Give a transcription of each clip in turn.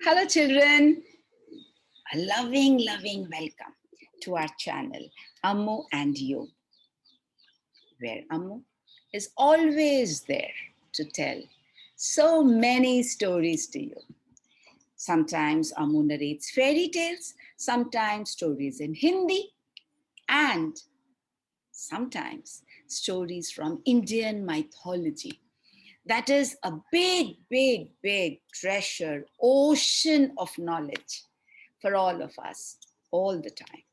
Hello, children. A loving welcome to our channel, Ammu&You, where Ammu is always there to tell so many stories to you. Sometimes Ammu narrates fairy tales, sometimes stories in Hindi, and sometimes stories from Indian mythology. That is a big treasure, ocean of knowledge for all of us, all the time.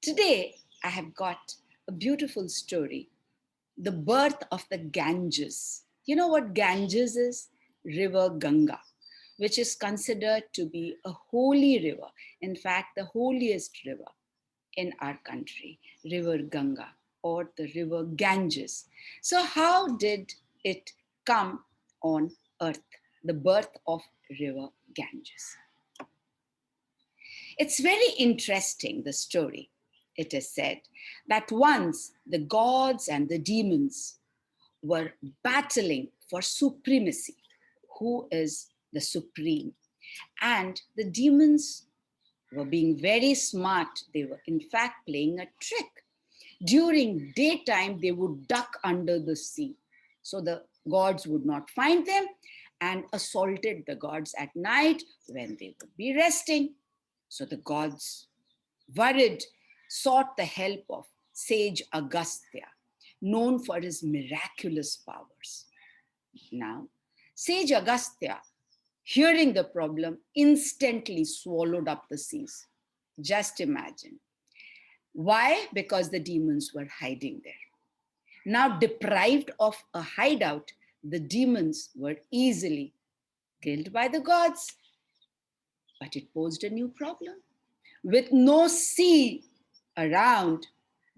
Today, I have got a beautiful story, the birth of the Ganges. You know what Ganges is? River Ganga, which is considered to be a holy river. In fact, the holiest river in our country, River Ganga or the river Ganges. So how did it come on earth, the birth of river Ganges? It's very interesting, the story. It is said that once the gods and the demons were battling for supremacy, who is the supreme. And the demons were being very smart. They were, in fact, playing a trick. During daytime, they would duck under the sea. So the gods would not find them and assaulted the gods at night when they would be resting. So the gods, worried, sought the help of Sage Agastya, known for his miraculous powers. Now, Sage Agastya, hearing the problem, instantly swallowed up the seas. Just imagine. Why? Because the demons were hiding there. Now, deprived of a hideout, the demons were easily killed by the gods. But it posed a new problem. With no sea around,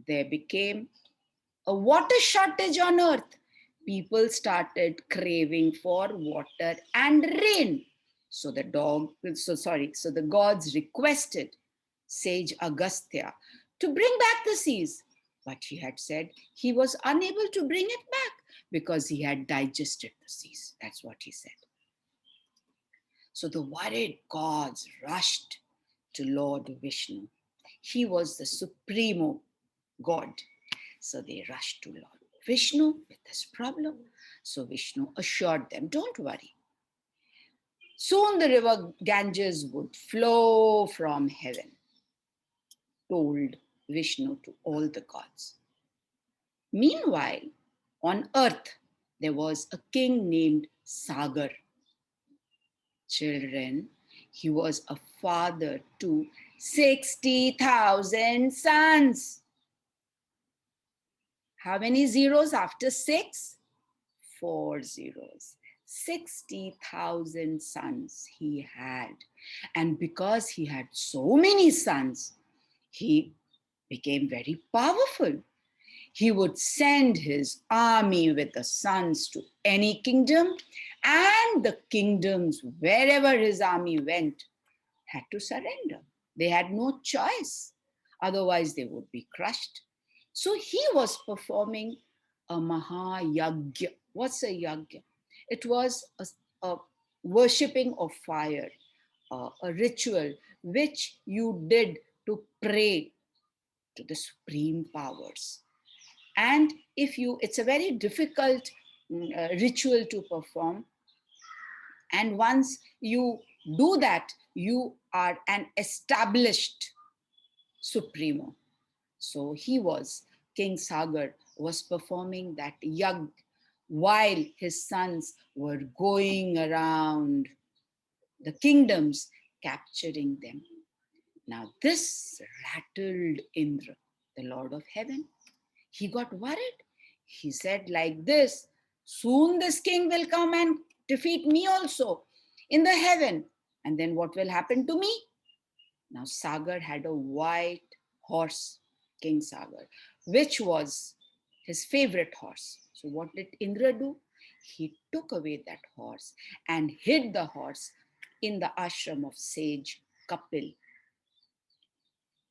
there became a water shortage on earth. People started craving for water and rain. So the gods requested Sage Agastya to bring back the seas. But he had said he was unable to bring it back because he had digested the seas. That's what he said. So the worried gods rushed to Lord Vishnu. He was the supremo god. So they rushed to Lord Vishnu with this problem. So Vishnu assured them, don't worry. Soon the river Ganges would flow from heaven, told Vishnu to all the gods. Meanwhile, on earth, there was a king named Sagar. Children, he was a father to 60,000 sons. How many zeros after 6? 4 zeros. 60,000 sons he had. And because he had so many sons, he became very powerful. He would send his army with the sons to any kingdom, and the kingdoms, wherever his army went, had to surrender. They had no choice. Otherwise, they would be crushed. So he was performing a Mahayagya. What's a yagya? It was a worshipping of fire, a ritual which you did to pray to the supreme powers. And it's a very difficult ritual to perform. And once you do that, you are an established supremo. So King Sagar was performing that yag while his sons were going around the kingdoms, capturing them. Now this rattled Indra, the Lord of Heaven. He got worried. He said like this, soon this king will come and defeat me also in the heaven. And then what will happen to me? Now Sagar had a white horse, King Sagar, which was his favorite horse. So what did Indra do? He took away that horse and hid the horse in the ashram of sage Kapil.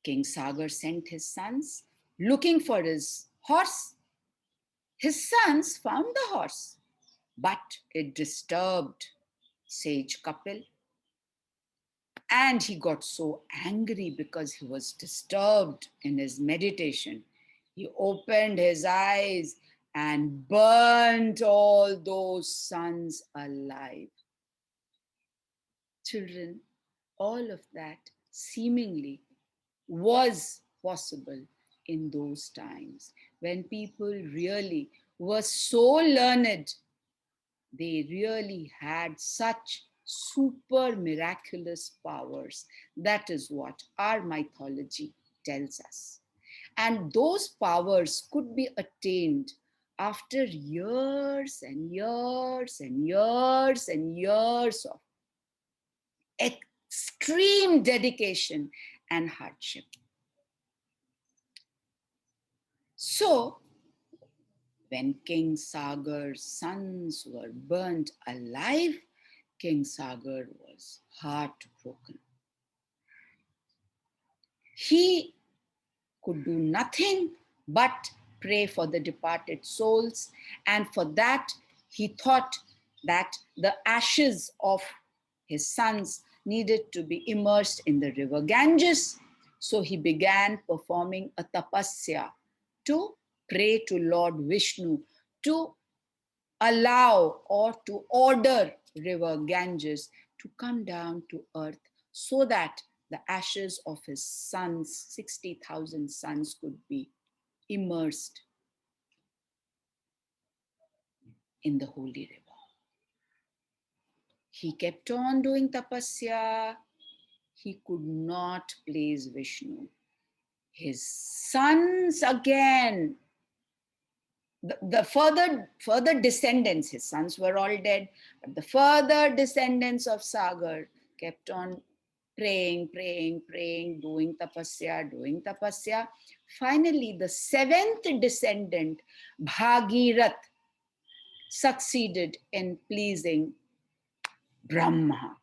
King Sagar sent his sons looking for his horse. His sons found the horse, but it disturbed sage Kapil. And he got so angry because he was disturbed in his meditation. He opened his eyes and burnt all those suns alive. Children, all of that seemingly was possible in those times when people really were so learned. They really had such super miraculous powers. That is what our mythology tells us. And those powers could be attained after years and years and years and years of extreme dedication and hardship. So, when King Sagar's sons were burnt alive, King Sagar was heartbroken. He could do nothing but pray for the departed souls, and for that, he thought that the ashes of his sons needed to be immersed in the river Ganges. So he began performing a tapasya to pray to Lord Vishnu to allow or to order river Ganges to come down to earth so that the ashes of his sons, 60,000 sons, could be immersed in the holy river. He kept on doing tapasya. He could not please Vishnu. His sons again, the further descendants, his sons were all dead, but the further descendants of Sagar kept on praying, doing tapasya. Finally, the seventh descendant, Bhagirath, succeeded in pleasing Brahma.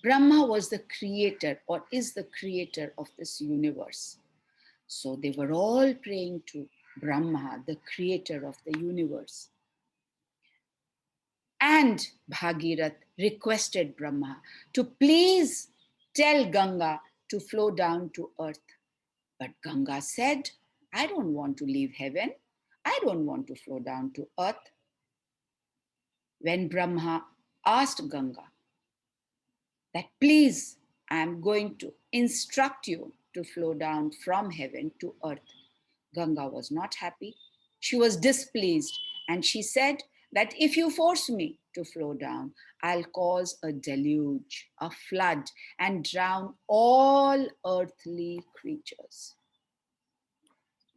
Brahma was the creator or is the creator of this universe. So they were all praying to Brahma, the creator of the universe. And Bhagirath requested Brahma to please tell Ganga to flow down to earth. But Ganga said, I don't want to leave heaven. I don't want to flow down to earth. When Brahma asked Ganga that, please, I am going to instruct you to flow down from heaven to earth, Ganga was not happy. She was displeased, and she said that if you force me to flow down, I'll cause a deluge, a flood, and drown all earthly creatures.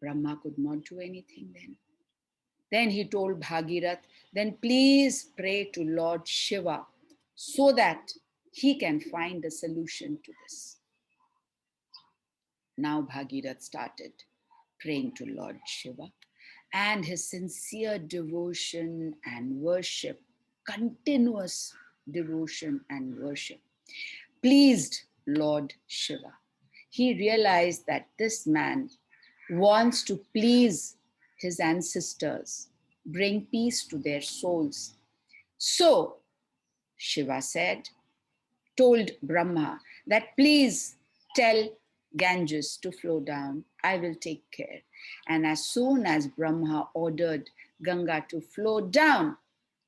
Brahma could not do anything then. Then he told Bhagirath, then please pray to Lord Shiva so that he can find a solution to this. Now Bhagirath started praying to Lord Shiva, and his sincere devotion and worship, continuous devotion and worship, pleased Lord Shiva. He realized that this man wants to please his ancestors, bring peace to their souls. So Shiva told Brahma that please tell Ganges to flow down. I will take care. And as soon as Brahma ordered Ganga to flow down,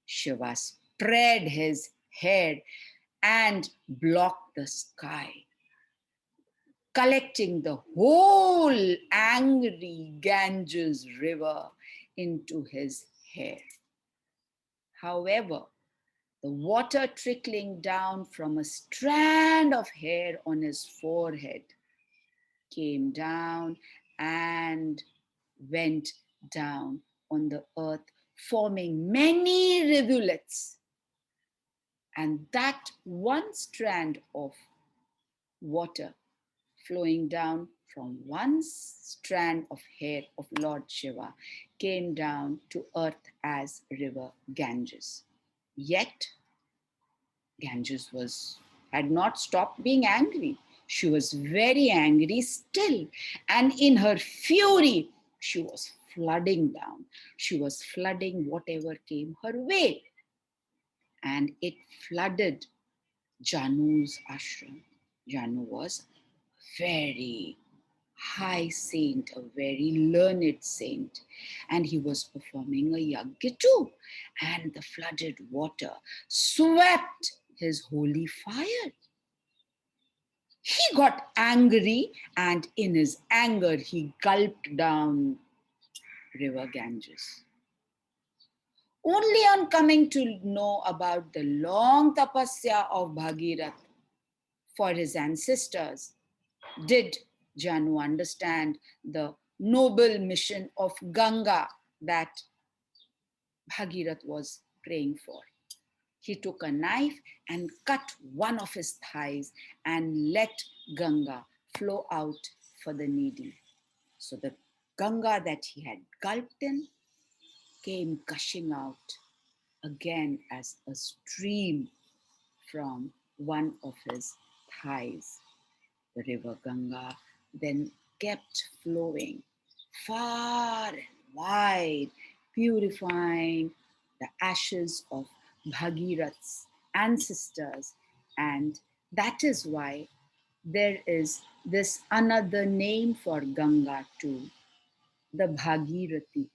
Shiva spread his hair and blocked the sky, collecting the whole angry Ganges river into his hair. However, the water trickling down from a strand of hair on his forehead came down and went down on the earth, forming many rivulets. And that one strand of water flowing down from one strand of hair of Lord Shiva came down to earth as river Ganges. Yet Ganges had not stopped being angry. She was very angry still. And in her fury, she was flooding down. She was flooding whatever came her way. And it flooded Janu's ashram. Janu was very high saint, a very learned saint, and he was performing a yagya too. And the flooded water swept his holy fire. He got angry, and in his anger, he gulped down river Ganges. Only on coming to know about the long tapasya of Bhagirath for his ancestors did Janu understand the noble mission of Ganga that Bhagirath was praying for. He took a knife and cut one of his thighs and let Ganga flow out for the needy. So the Ganga that he had gulped in came gushing out again as a stream from one of his thighs. The river Ganga then kept flowing far and wide, purifying the ashes of Bhagirath's ancestors. And that is why there is this another name for Ganga too, the Bhagirathi.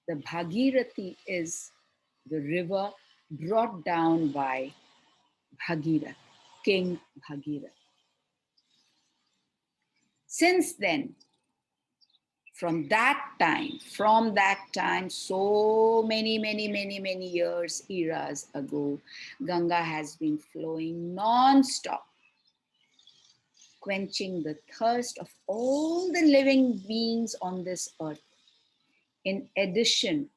The Bhagirathi is the river brought down by Bhagirath, King Bhagirath. Since then, from that time, so many years, eras ago, Ganga has been flowing non-stop, quenching the thirst of all the living beings on this earth. In addition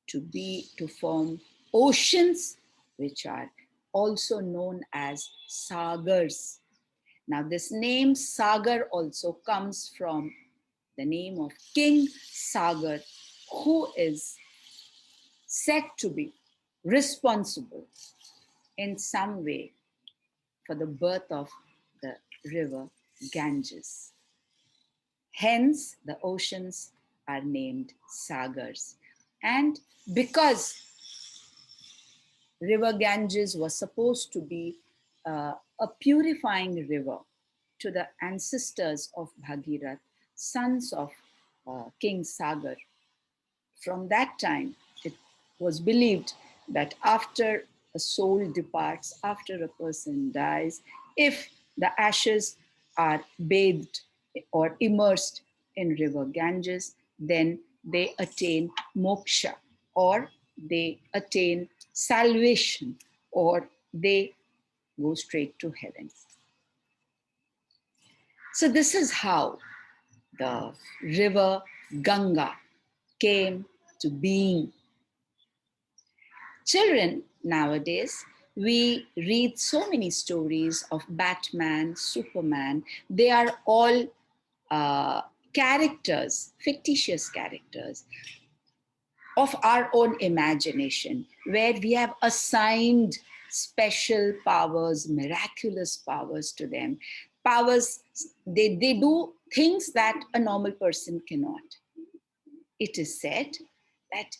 to form oceans, which are also known as Sagars. Now, this name Sagar also comes from the name of King Sagar, who is said to be responsible in some way for the birth of the river Ganges. Hence, the oceans are named Sagars. And because river Ganges was supposed to be a purifying river to the ancestors of Bhagirath, sons of King Sagar. From that time, it was believed that after a soul departs, after a person dies, if the ashes are bathed or immersed in river Ganges, then they attain moksha, or they attain salvation, or they go straight to heaven. So this is how the river Ganga came to being. Children nowadays, we read so many stories of Batman, Superman. They are all characters, fictitious characters of our own imagination, where we have assigned special powers, miraculous powers to them. Powers, they do things that a normal person cannot. It is said that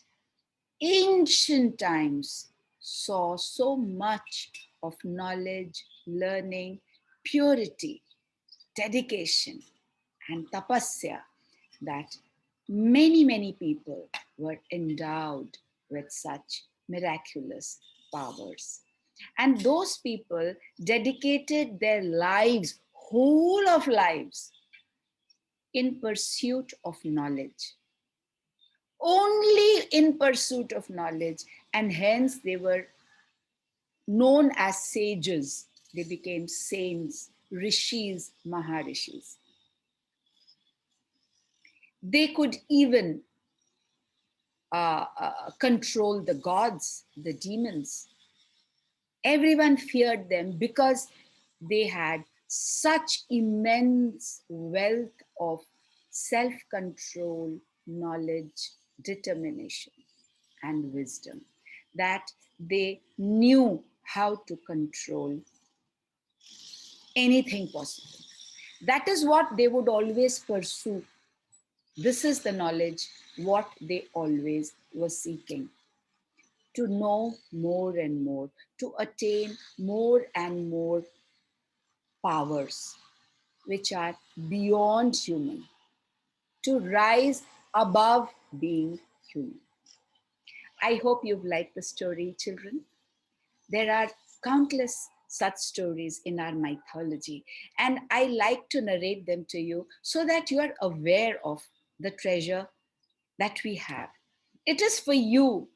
ancient times saw so much of knowledge, learning, purity, dedication, and tapasya that many people were endowed with such miraculous powers. And those people dedicated their lives, whole of lives, in pursuit of knowledge. Only in pursuit of knowledge, and hence they were known as sages. They became saints, rishis, maharishis. They could even control the gods, the demons. Everyone feared them because they had such immense wealth of self-control, knowledge, determination, and wisdom, that they knew how to control anything possible. That is what they would always pursue. This is the knowledge what they always were seeking. to know more and more, to attain more and more powers which are beyond human, to rise above being human. I hope you've liked the story, children. There are countless such stories in our mythology, and I like to narrate them to you so that you are aware of the treasure that we have. It is for you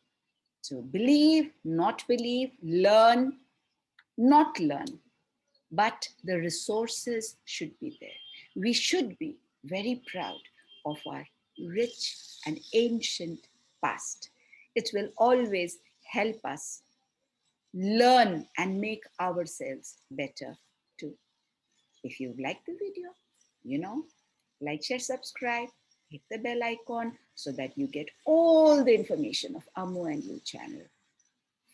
to believe, not believe, learn, not learn, but the resources should be there. We should be very proud of our rich and ancient past. It will always help us learn and make ourselves better too. If you like the video, you know, like, share, subscribe, hit the bell icon so that you get all the information of Ammu&You channel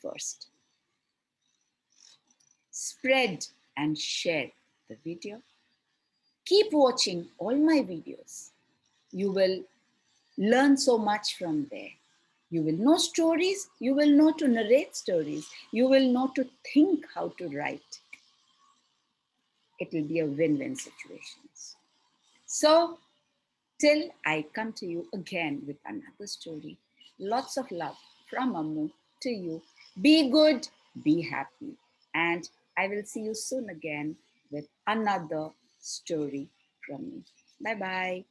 first. Spread and share the video. Keep watching all my videos. You will learn so much from there. You will know stories, you will know to narrate stories, you will know to think how to write. It will be a win-win situation. So, till I come to you again with another story, lots of love from Ammu to you. Be good, be happy, and I will see you soon again with another story from me. Bye bye.